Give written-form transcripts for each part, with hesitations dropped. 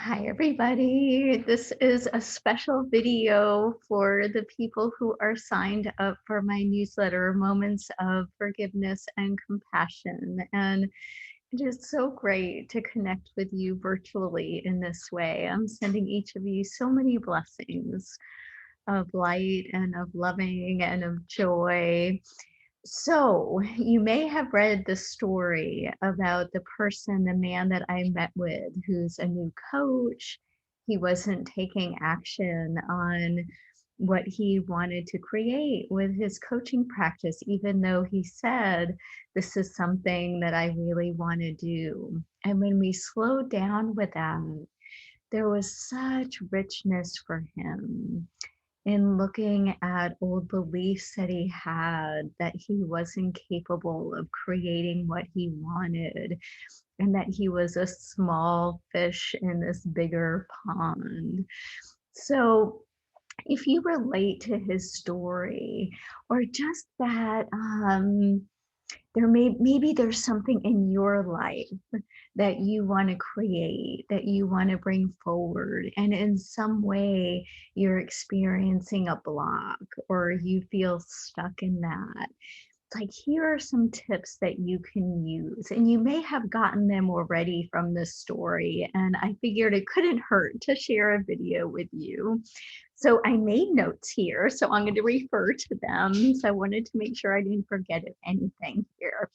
Hi, everybody. This is a special video for the people who are signed up for my newsletter, Moments of Forgiveness and Compassion. And it is so great to connect with you virtually in this way. I'm sending each of you so many blessings of light and of loving and of joy. So, you may have read the story about the person, the man that I met with, who's a new coach. He wasn't taking action on what he wanted to create with his coaching practice, even though he said, "This is something that I really want to do." And when we slowed down with that, there was such richness for him in looking at old beliefs that he had, that he wasn't capable of creating what he wanted, and that he was a small fish in this bigger pond. So, if you relate to his story, or just that maybe there's something in your life that you want to create, that you want to bring forward, and in some way you're experiencing a block or you feel stuck in that. It's like, here are some tips that you can use, and you may have gotten them already from this story, and I figured it couldn't hurt to share a video with you. So I made notes here, so I'm going to refer to them. So I wanted to make sure I didn't forget anything here.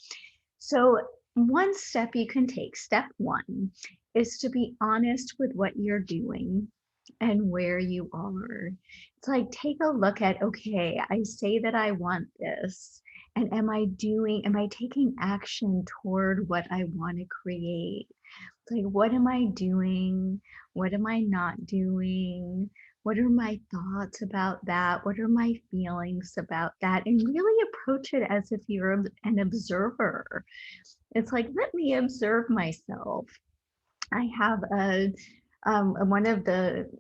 So, one step you can take, step one, is to be honest with what you're doing and where you are. It's like, take a look at, okay, I say that I want this. And am I taking action toward what I want to create? It's like, what am I doing? What am I not doing? What are my thoughts about that? What are my feelings about that? And really approach it as if you're an observer. It's like, let me observe myself. I have one of the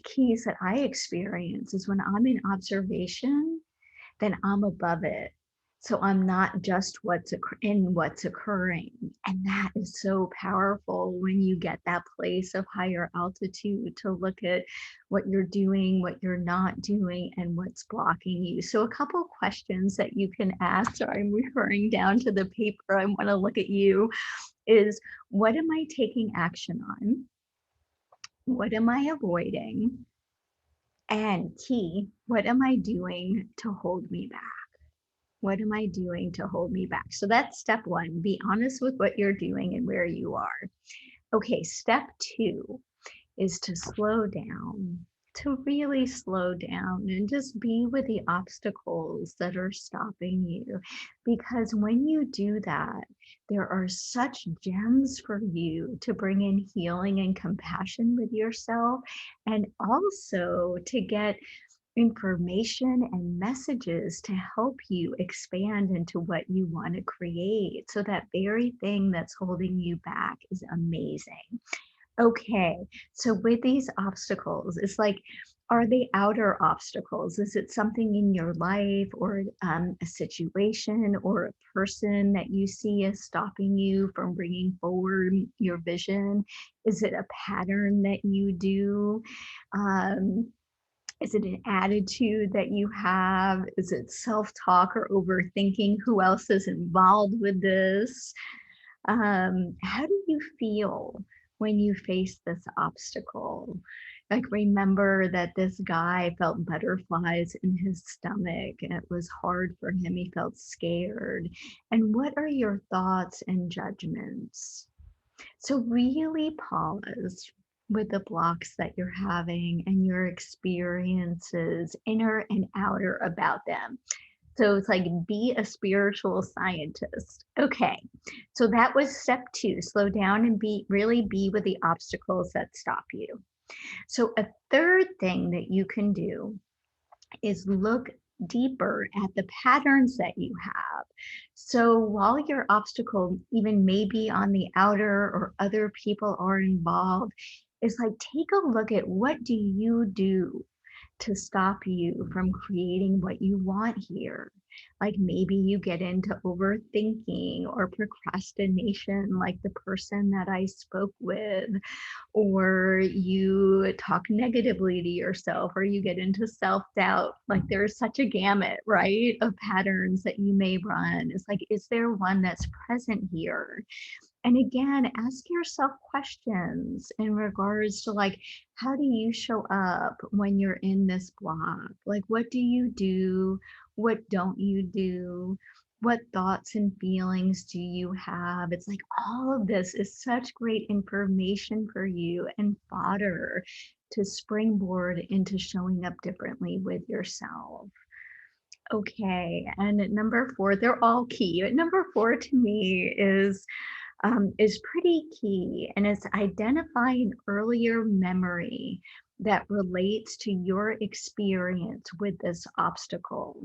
keys that I experience is when I'm in observation, then I'm above it. So I'm not just what's occurring. And that is so powerful when you get that place of higher altitude to look at what you're doing, what you're not doing, and what's blocking you. So a couple questions that you can ask. Sorry, I'm referring down to the paper. I want to look at you is, what am I taking action on? What am I avoiding? And key, what am I doing to hold me back? What am I doing to hold me back? So that's step one. Be honest with what you're doing and where you are. Okay, step two is to slow down, to really slow down and just be with the obstacles that are stopping you. Because when you do that, there are such gems for you to bring in healing and compassion with yourself, and also to get information and messages to help you expand into what you want to create. So that very thing that's holding you back is amazing. Okay, so with these obstacles, it's like, are they outer obstacles? Is it something in your life, or a situation or a person that you see as stopping you from bringing forward your vision? Is it a pattern that you do? Um, is it an attitude that you have? Is it self-talk or overthinking? Who else is involved with this? How do you feel when you face this obstacle? Like, remember that this guy felt butterflies in his stomach and it was hard for him. He felt scared. And what are your thoughts and judgments? So really pause with the blocks that you're having and your experiences, inner and outer, about them. So it's like, be a spiritual scientist. Okay, so that was step two, slow down and be with the obstacles that stop you. So a third thing that you can do is look deeper at the patterns that you have. So while your obstacle even maybe on the outer or other people are involved, it's like, take a look at, what do to stop you from creating what you want here? Like maybe you get into overthinking or procrastination, like the person that I spoke with, or you talk negatively to yourself, or you get into self doubt. Like there's such a gamut, right, of patterns that you may run. It's like, is there one that's present here? And again, ask yourself questions in regards to like, how do you show up when you're in this block? Like, what do you do? What don't you do? What thoughts and feelings do you have? It's like all of this is such great information for you and fodder to springboard into showing up differently with yourself. Okay, and at number four, they're all key. At number four to me is pretty key, and it's identifying earlier memory that relates to your experience with this obstacle.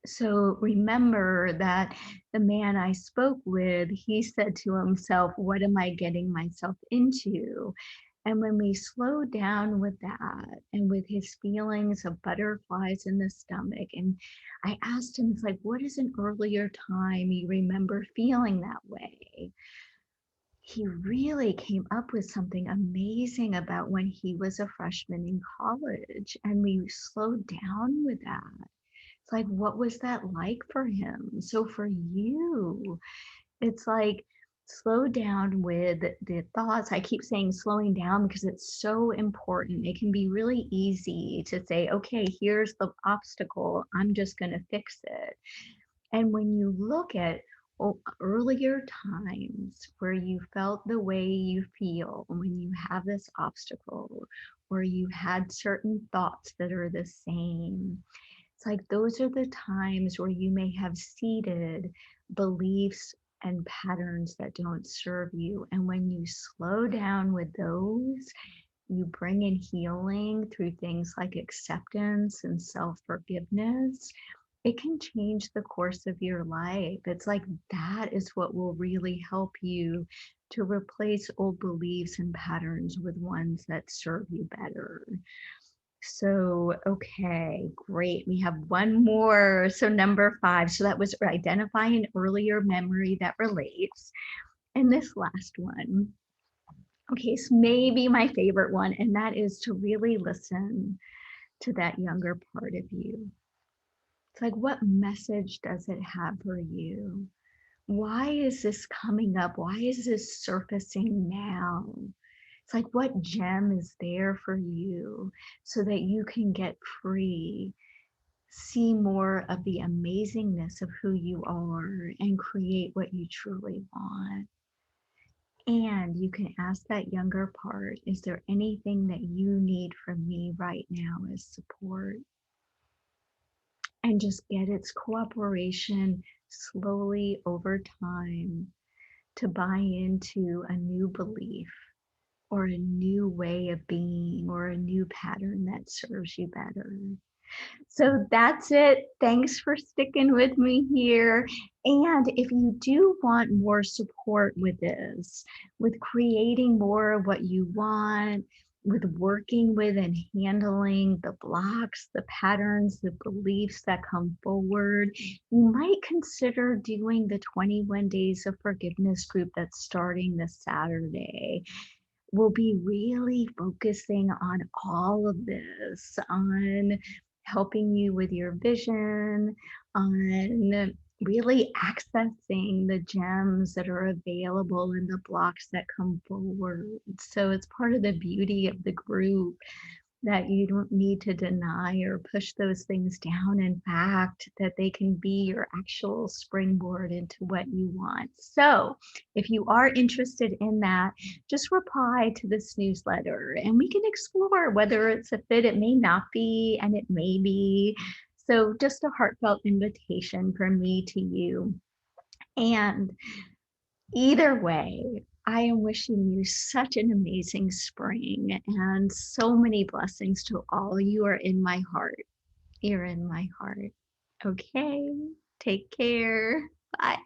So remember that the man I spoke with, he said to himself, what am I getting myself into? And when we slow down with that and with his feelings of butterflies in the stomach, and I asked him, it's like, what is an earlier time you remember feeling that way? He really came up with something amazing about when he was a freshman in college. And we slowed down with that. It's like, what was that like for him? So for you, it's like, slow down with the thoughts. I keep saying slowing down because it's so important. It can be really easy to say, okay, here's the obstacle. I'm just going to fix it. And when you look at earlier times where you felt the way you feel when you have this obstacle, or you had certain thoughts that are the same, it's like those are the times where you may have seeded beliefs and patterns that don't serve you. And when you slow down with those, you bring in healing through things like acceptance and self forgiveness. It can change the course of your life. It's like that is what will really help you to replace old beliefs and patterns with ones that serve you better. So, okay, great. We have one more. So, number five. So, that was identifying an earlier memory that relates. And this last one, okay, so maybe my favorite one, and that is to really listen to that younger part of you. It's like, what message does it have for you? Why is this coming up? Why is this surfacing now? It's like, what gem is there for you so that you can get free, see more of the amazingness of who you are, and create what you truly want? And you can ask that younger part, is there anything that you need from me right now as support? And just get its cooperation slowly over time to buy into a new belief or a new way of being or a new pattern that serves you better. So that's it. Thanks for sticking with me here. And if you do want more support with this, with creating more of what you want, with working with and handling the blocks, the patterns, the beliefs that come forward, you might consider doing the 21 Days of Forgiveness group that's starting this Saturday. We'll be really focusing on all of this, on helping you with your vision, on really accessing the gems that are available in the blocks that come forward. So it's part of the beauty of the group that you don't need to deny or push those things down. In fact, that they can be your actual springboard into what you want. So if you are interested in that, just reply to this newsletter and we can explore whether it's a fit. It may not be, and it may be. So just a heartfelt invitation from me to you. And either way, I am wishing you such an amazing spring and so many blessings to all. You are in my heart. You're in my heart. Okay. Take care. Bye.